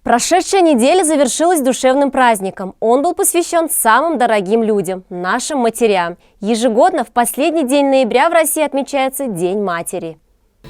Прошедшая неделя завершилась душевным праздником. Он был посвящен самым дорогим людям – нашим матерям. Ежегодно в последний день ноября в России отмечается День матери.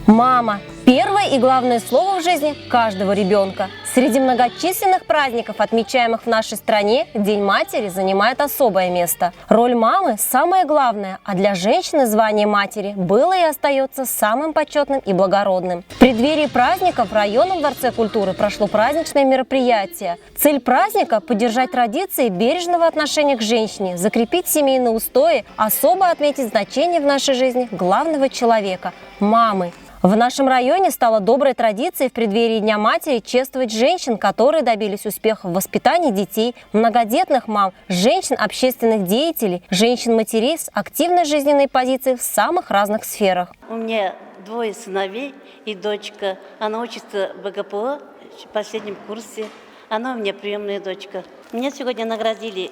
Мама – первое и главное слово в жизни каждого ребенка. Среди многочисленных праздников, отмечаемых в нашей стране, День матери занимает особое место. Роль мамы – самое главное, а для женщины звание матери было и остается самым почетным и благородным. В преддверии праздника в районном дворце культуры прошло праздничное мероприятие. Цель праздника – поддержать традиции бережного отношения к женщине, закрепить семейные устои, особо отметить значение в нашей жизни главного человека – мамы. В нашем районе стала доброй традицией в преддверии Дня матери чествовать женщин, которые добились успеха в воспитании детей, многодетных мам, женщин-общественных деятелей, женщин-матерей с активной жизненной позицией в самых разных сферах. У меня двое сыновей и дочка. Она учится в БГПО в последнем курсе. Она у меня приемная дочка. Меня сегодня наградили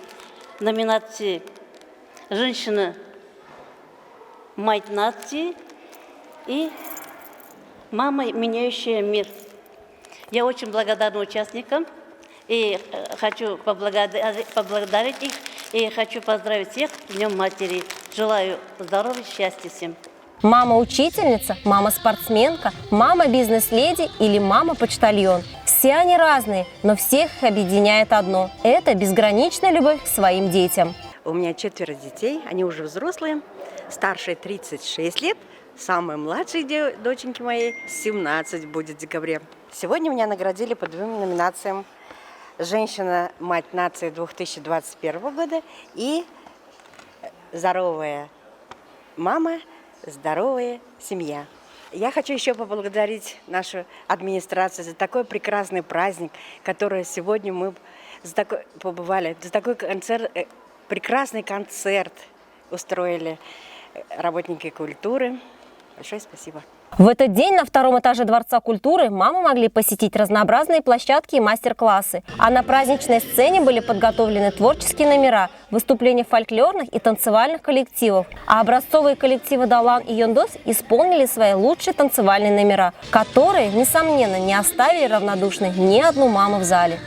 в номинации «Женщина-мать нации» и «Мама, меняющая мир». Я очень благодарна участникам и хочу поблагодарить их и хочу поздравить всех с Днем матери. Желаю здоровья, счастья всем. Мама-учительница, мама-спортсменка, мама-бизнес-леди или мама-почтальон. Все они разные, но всех их объединяет одно – это безграничная любовь к своим детям. У меня 4 детей, они уже взрослые, старшей 36 лет, самой младшей доченьке моей 17 будет в декабре. Сегодня меня наградили по 2 номинациям: «Женщина-мать нации» 2021 года и «Здоровая мама, здоровая семья». Я хочу еще поблагодарить нашу администрацию за такой прекрасный праздник, который сегодня мы побывали, за такой прекрасный концерт устроили работники культуры. Большое спасибо. В этот день на втором этаже Дворца культуры мамы могли посетить разнообразные площадки и мастер-классы. А на праздничной сцене были подготовлены творческие номера, выступления фольклорных и танцевальных коллективов. А образцовые коллективы «Далан» и «Йондос» исполнили свои лучшие танцевальные номера, которые, несомненно, не оставили равнодушной ни одну маму в зале.